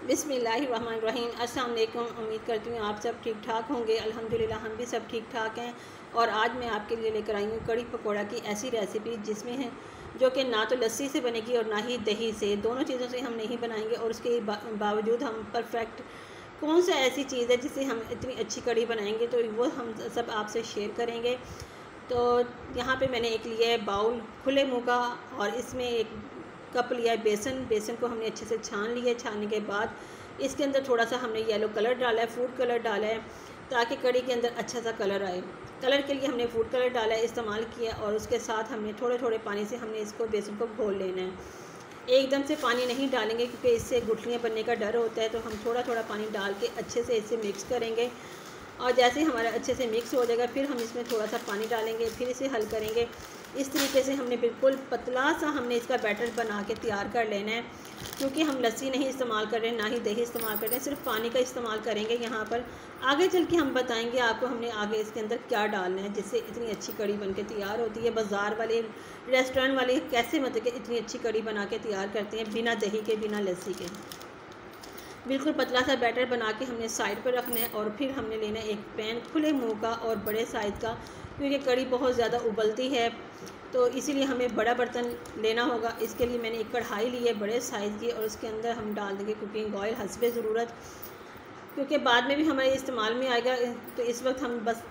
बिस्मिल्लाहिर्रहमानिर्रहीम। अस्सलाम वालेकुम। उम्मीद करती हूँ आप सब ठीक ठाक होंगे। अल्हम्दुलिल्लाह हम भी सब ठीक ठाक हैं। और आज मैं आपके लिए लेकर आई हूँ कड़ी पकौड़ा की ऐसी रेसिपी जिसमें है जो कि ना तो लस्सी से बनेगी और ना ही दही से, दोनों चीज़ों से हम नहीं बनाएंगे। और उसके बावजूद हम परफेक्ट कौन सा ऐसी चीज़ है जिससे हम इतनी अच्छी कड़ी बनाएंगे, तो वो हम सब आपसे शेयर करेंगे। तो यहाँ पे मैंने एक लिया है बाउल खुले मुँह का, और इसमें एक कप लिया है बेसन। बेसन को हमने अच्छे से छान लिया है। छानने के बाद इसके अंदर थोड़ा सा हमने येलो कलर डाला है, फूड कलर डाला है, ताकि कड़ी के अंदर अच्छा सा कलर आए। कलर के लिए हमने फूड कलर डाला है, इस्तेमाल किया। और उसके साथ हमने थोड़े थोड़े पानी से हमने इसको बेसन को घोल लेना है। एकदम से पानी नहीं डालेंगे क्योंकि इससे गुठलियाँ बनने का डर होता है। तो हम थोड़ा थोड़ा पानी डाल के अच्छे से इसे मिक्स करेंगे। और जैसे हमारा अच्छे से मिक्स हो जाएगा फिर हम इसमें थोड़ा सा पानी डालेंगे, फिर इसे हल करेंगे। इस तरीके से हमने बिल्कुल पतला सा हमने इसका बैटर बना के तैयार कर लेना है। क्योंकि हम लस्सी नहीं इस्तेमाल कर रहे हैं, ना ही दही इस्तेमाल कर रहे हैं, सिर्फ पानी का इस्तेमाल करेंगे यहाँ पर। आगे चल के हम बताएंगे आपको हमने आगे इसके अंदर क्या डालना है जिससे इतनी अच्छी कड़ी बन के तैयार होती है। बाज़ार वाले, रेस्टोरेंट वाले कैसे मतलब कि इतनी अच्छी कड़ी बना के तैयार करते हैं बिना दही के, बिना लस्सी के। बिल्कुल पतला सा बैटर बना के हमने साइड पर रखना है। और फिर हमने लेना है एक पैन खुले मुंह का और बड़े साइज़ का, क्योंकि कड़ी बहुत ज़्यादा उबलती है तो इसीलिए हमें बड़ा बर्तन लेना होगा। इसके लिए मैंने एक कढ़ाई ली है बड़े साइज़ की, और उसके अंदर हम डाल देंगे कुकिंग ऑयल हस्बे ज़रूरत, क्योंकि बाद में भी हमारे इस्तेमाल में आएगा। तो इस वक्त हम बस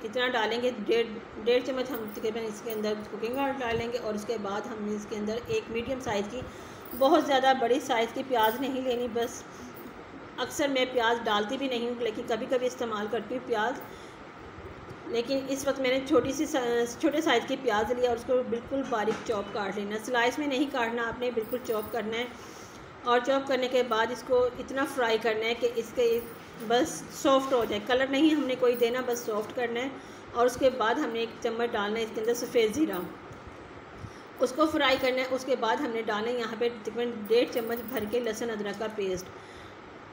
इतना डालेंगे, डेढ़ चम्मच हम तकरीबन इसके अंदर कुकिंग ऑयल डालेंगे। और उसके बाद हमने इसके अंदर एक मीडियम साइज़ की, बहुत ज़्यादा बड़ी साइज़ की प्याज नहीं लेनी। बस अक्सर मैं प्याज डालती भी नहीं हूँ, लेकिन कभी कभी इस्तेमाल करती हूँ प्याज। लेकिन इस वक्त मैंने छोटे साइज़ की प्याज लिया और उसको बिल्कुल बारीक चॉप काट लेना। स्लाइस में नहीं काटना आपने, बिल्कुल चॉप करना है। और चॉप करने के बाद इसको इतना फ्राई करना है कि इसके बस सॉफ्ट हो जाए। कलर नहीं हमने कोई देना, बस सॉफ्ट करना है। और उसके बाद हमने एक चम्मच डालना है इसके अंदर सफ़ेद ज़ीरा, उसको फ्राई करना है। उसके बाद हमने डालना है यहाँ पे तकरीबन 1.5 चम्मच भर के लहसुन अदरक का पेस्ट।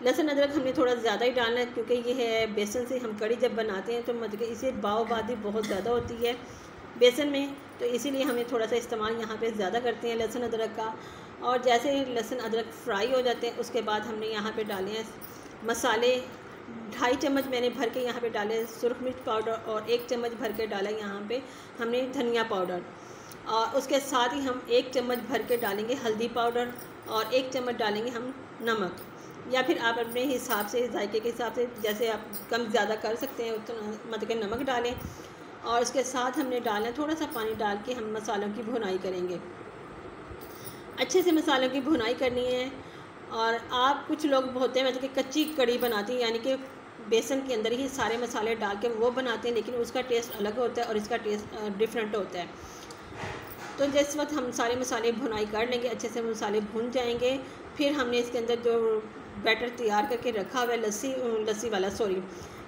लहसुन अदरक हमने थोड़ा ज़्यादा ही डालना है, क्योंकि ये है बेसन से हम कड़ी जब बनाते हैं तो मतलब इसे बादी बहुत ज़्यादा होती है बेसन में, तो इसीलिए हमें थोड़ा सा इस्तेमाल यहाँ पे ज़्यादा करते हैं लहसुन अदरक का। और जैसे ही लहसुन अदरक फ्राई हो जाते हैं उसके बाद हमने यहाँ पे डाले हैं मसाले। 2.5 चम्मच मैंने भर के यहाँ पे डाले सुरख मिर्च पाउडर, और 1 चम्मच भर के डाला यहाँ पे हमने धनिया पाउडर। और उसके साथ ही हम 1 चम्मच भर के डालेंगे हल्दी पाउडर, और 1 चम्मच डालेंगे हम नमक, या फिर आप अपने हिसाब से, जायके के हिसाब से जैसे आप कम ज़्यादा कर सकते हैं उतना मतलब कि नमक डालें। और उसके साथ हमने डालना थोड़ा सा पानी डाल के हम मसालों की भुनाई करेंगे। अच्छे से मसालों की भुनाई करनी है। और आप कुछ लोग होते हैं मतलब कि कच्ची कड़ी बनाती हैं, यानी कि बेसन के अंदर ही सारे मसाले डाल के वो बनाते हैं, लेकिन उसका टेस्ट अलग होता है और इसका टेस्ट डिफरेंट होता है। तो जिस वक्त हम सारे मसाले भुनाई कर लेंगे, अच्छे से मसाले भुन जाएंगे, फिर हमने इसके अंदर जो बैटर तैयार करके रखा हुआ है लस्सी वाला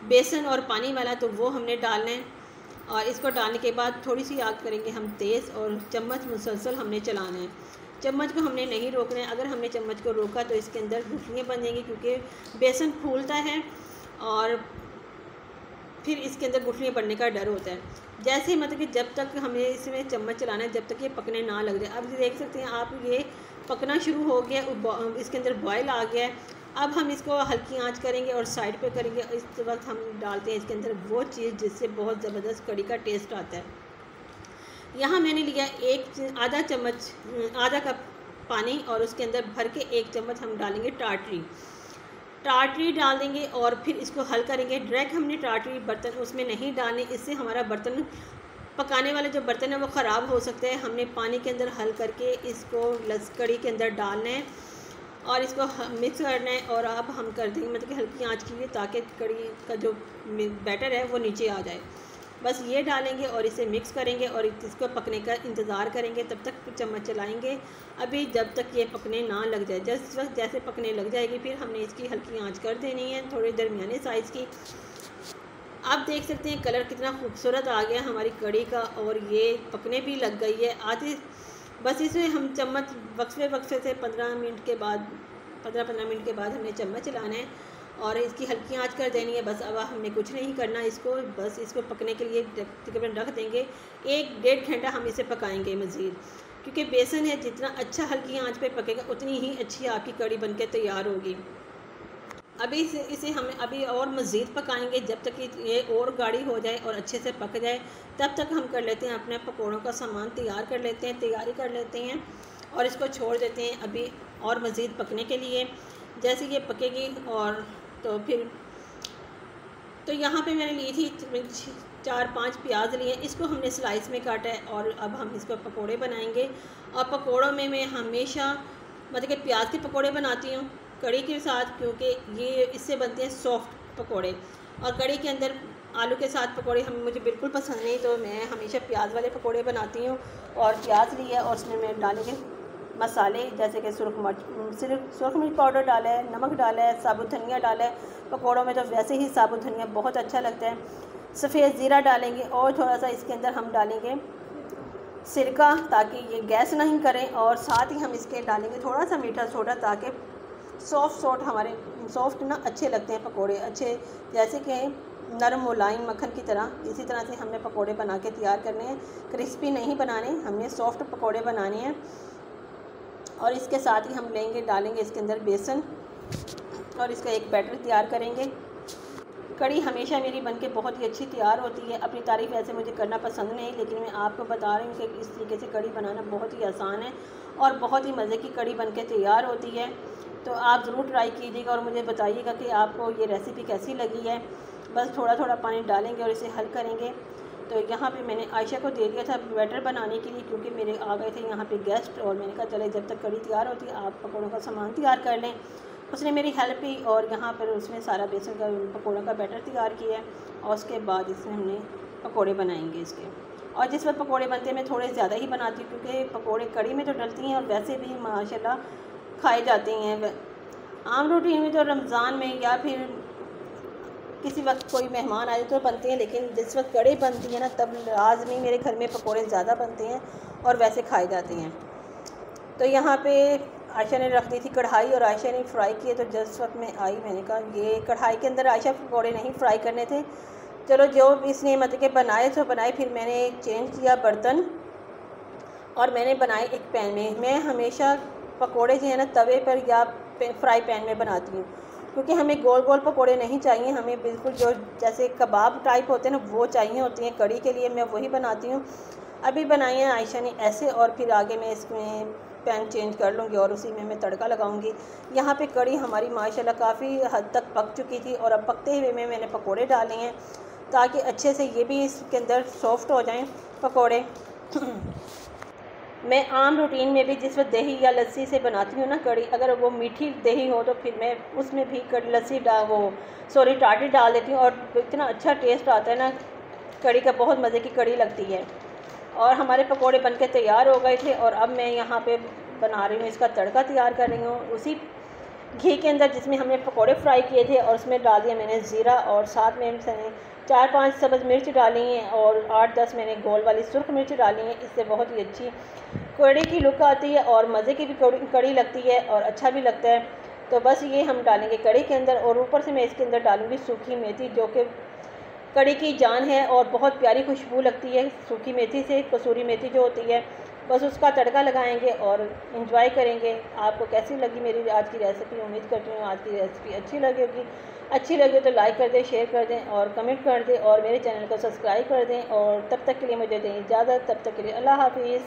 बेसन और पानी वाला, तो वो हमने डालना है। और इसको डालने के बाद थोड़ी सी आग करेंगे हम तेज़, और चम्मच मुसलसल हमने चलाना है। चम्मच को हमने नहीं रोकना है, अगर हमने चम्मच को रोका तो इसके अंदर गुठलियाँ बन जाएंगी, क्योंकि बेसन फूलता है और फिर इसके अंदर गुठलियाँ बनने का डर होता है। जैसे मतलब कि जब तक हमें इसमें चम्मच चलाना है, जब तक ये पकने ना लग जाए। अब देख सकते हैं आप, ये पकना शुरू हो गया, इसके अंदर बॉयल आ गया है। अब हम इसको हल्की आंच करेंगे और साइड पे करेंगे। इस वक्त हम डालते हैं इसके अंदर वो चीज़ जिससे बहुत ज़बरदस्त कड़ी का टेस्ट आता है। यहाँ मैंने लिया आधा कप पानी, और उसके अंदर भर के 1 चम्मच हम डालेंगे टाटरी डाल देंगे। और फिर इसको हल करेंगे। डायरेक्ट हमने टाटरी बर्तन उसमें नहीं डालनी, इससे हमारा बर्तन, पकाने वाला जो बर्तन है वो ख़राब हो सकता है। हमने पानी के अंदर हल करके इसको कड़ी के अंदर डालना है और इसको मिक्स करना है। और अब हम कर देंगे मतलब कि हल्की आंच के लिए, ताकि कड़ी का जो बैटर है वो नीचे आ जाए। बस ये डालेंगे और इसे मिक्स करेंगे और इसको पकने का इंतज़ार करेंगे। तब तक चम्मच चलाएंगे अभी, जब तक ये पकने ना लग जाए। जिस वक्त जैसे पकने लग जाएगी फिर हमने इसकी हल्की आंच कर देनी है, थोड़ी दरमियाने साइज़ की। आप देख सकते हैं कलर कितना खूबसूरत आ गया हमारी कड़ी का, और ये पकने भी लग गई है आधी। बस इसमें हम चम्मच वक्फे से 15 मिनट के बाद 15 मिनट के बाद हमने चम्मच चलाना है और इसकी हल्की आंच कर देनी है। बस अब हमने कुछ नहीं करना, इसको बस इसको पकने के लिए तकरीबन रख देंगे। 1-1.5 घंटा हम इसे पकाएंगे मज़ीद, क्योंकि बेसन है, जितना अच्छा हल्की आंच पे पकेगा उतनी ही अच्छी आपकी कड़ी बनके तैयार होगी। अभी इसे हमें अभी और मज़ीद पकाएंगे जब तक कि ये और गाढ़ी हो जाए और अच्छे से पक जाए। तब तक हम कर लेते हैं अपने पकौड़ों का सामान तैयार कर लेते हैं, तैयारी कर लेते हैं और इसको छोड़ देते हैं अभी और मज़ीद पकने के लिए। जैसे ये पकेगी और तो फिर तो यहाँ पे मैंने ली थी 4-5 प्याज लिए, इसको हमने स्लाइस में काटा है और अब हम इसको पकोड़े बनाएंगे। और पकोड़ों में मैं हमेशा मतलब कि प्याज के पकोड़े बनाती हूँ कड़ी के साथ, क्योंकि ये इससे बनते हैं सॉफ्ट पकोड़े। और कड़ी के अंदर आलू के साथ पकोड़े मुझे बिल्कुल पसंद नहीं, तो मैं हमेशा प्याज वाले पकोड़े बनाती हूँ। और प्याज लिया और उसमें मैं डालेंगे मसाले, जैसे कि सुरख मिर्च पाउडर डाला है, नमक डाला है, साबुत धनिया डाला है। पकोड़ों में तो वैसे ही साबुत धनिया बहुत अच्छा लगता है। सफ़ेद ज़ीरा डालेंगे और थोड़ा सा इसके अंदर हम डालेंगे सिरका, ताकि ये गैस नहीं करें। और साथ ही हम इसके डालेंगे थोड़ा सा मीठा सोडा, ताकि सॉफ्ट हमारे सॉफ्ट ना अच्छे लगते हैं पकोड़े, अच्छे जैसे कि नरम मुलायम मक्खन की तरह। इसी तरह से हमने पकोड़े बना के तैयार करने हैं, क्रिस्पी नहीं बनाने, हमने सॉफ्ट पकोड़े बनाने हैं। और इसके साथ ही हम डालेंगे इसके अंदर बेसन और इसका एक बैटर तैयार करेंगे। कड़ी हमेशा मेरी बनके बहुत ही अच्छी तैयार होती है। अपनी तारीफ़ ऐसे मुझे करना पसंद नहीं, लेकिन मैं आपको बता रही हूँ कि इस तरीके से कड़ी बनाना बहुत ही आसान है और बहुत ही मज़े की कड़ी बनके तैयार होती है। तो आप ज़रूर ट्राई कीजिएगा और मुझे बताइएगा कि आपको ये रेसिपी कैसी लगी है। बस थोड़ा थोड़ा पानी डालेंगे और इसे हल करेंगे। तो यहाँ पे मैंने आयशा को दे दिया था बैटर बनाने के लिए, क्योंकि मेरे आ गए थे यहाँ पे गेस्ट, और मैंने कहा चले जब तक कड़ी तैयार होती है आप पकौड़ों का सामान तैयार कर लें। उसने मेरी हेल्प की और यहाँ पर उसने सारा बेसन का पकौड़ों का बैटर तैयार किया है। और उसके बाद इसमें हमने पकौड़े बनाएंगे इसके। और जिस वक्त पकौड़े बनते हैं मैं थोड़े ज़्यादा ही बनाती हूँ, क्योंकि पकौड़े कड़ी में तो डलती हैं और वैसे भी माशाल्लाह खाए जाते हैं। आम रूटीन में तो रमज़ान में या फिर किसी वक्त कोई मेहमान आए तो बनते हैं, लेकिन जिस वक्त कड़ी बनती है ना तब लाजमी मेरे घर में पकौड़े ज़्यादा बनते हैं और वैसे खाए जाते हैं। तो यहाँ पे आयशा ने रख दी थी कढ़ाई और आयशा ने फ्राई किए। तो जिस वक्त मैं आई मैंने कहा ये कढ़ाई के अंदर आयशा पकौड़े नहीं फ्राई करने थे, चलो जो इसने मतलब कि बनाए तो बनाए। फिर मैंने चेंज किया बर्तन और मैंने बनाए एक पैन में। मैं हमेशा पकोड़े जो है ना तवे पर या फ्राई पैन में बनाती हूँ, क्योंकि हमें गोल गोल पकोड़े नहीं चाहिए, हमें बिल्कुल जो जैसे कबाब टाइप होते हैं ना वो चाहिए होती हैं कड़ी के लिए। मैं वही बनाती हूँ। अभी बनाई है आयशा ने ऐसे, और फिर आगे मैं इसमें पैन चेंज कर लूँगी और उसी में मैं तड़का लगाऊंगी। यहाँ पे कड़ी हमारी माशाल्लाह काफ़ी हद तक पक चुकी थी और अब पकते हुए में मैंने पकोड़े डाले हैं, ताकि अच्छे से ये भी इसके अंदर सॉफ्ट हो जाएं पकोड़े। मैं आम रूटीन में भी जिस वक्त दही या लस्सी से बनाती हूँ ना कड़ी, अगर वो मीठी दही हो तो फिर मैं उसमें भी कड़ी लस्सी टाटी डाल देती हूँ और इतना अच्छा टेस्ट आता है ना कड़ी का, बहुत मज़े की कड़ी लगती है। और हमारे पकोड़े बनके तैयार हो गए थे और अब मैं यहाँ पे बना रही हूँ इसका तड़का तैयार कर रही हूँ उसी घी के अंदर जिसमें हमने पकोड़े फ्राई किए थे। और उसमें डाल दिया मैंने ज़ीरा और साथ में 4-5 सब्ज़ मिर्च डाली हैं और 8-10 मैंने गोल वाली सुर्ख मिर्च डाली हैं। इससे बहुत ही अच्छी कड़ी की लुक आती है और मज़े की भी कड़ी लगती है और अच्छा भी लगता है। तो बस ये हम डालेंगे कड़ी के अंदर और ऊपर से मैं इसके अंदर डालूँगी सूखी मेथी, जो कि कड़ी की जान है और बहुत प्यारी खुशबू लगती है सूखी मेथी से, कसूरी मेथी जो होती है। बस उसका तड़का लगाएंगे और इन्जॉय करेंगे। आपको कैसी लगी मेरी आज की रेसिपी? उम्मीद करती हूँ आज की रेसिपी अच्छी लगी होगी। अच्छी लगे तो लाइक कर दें, शेयर कर दें और कमेंट कर दें और मेरे चैनल को सब्सक्राइब कर दें। और तब तक के लिए मुझे दें इजाज़त। तब तक के लिए अल्लाह हाफिज़।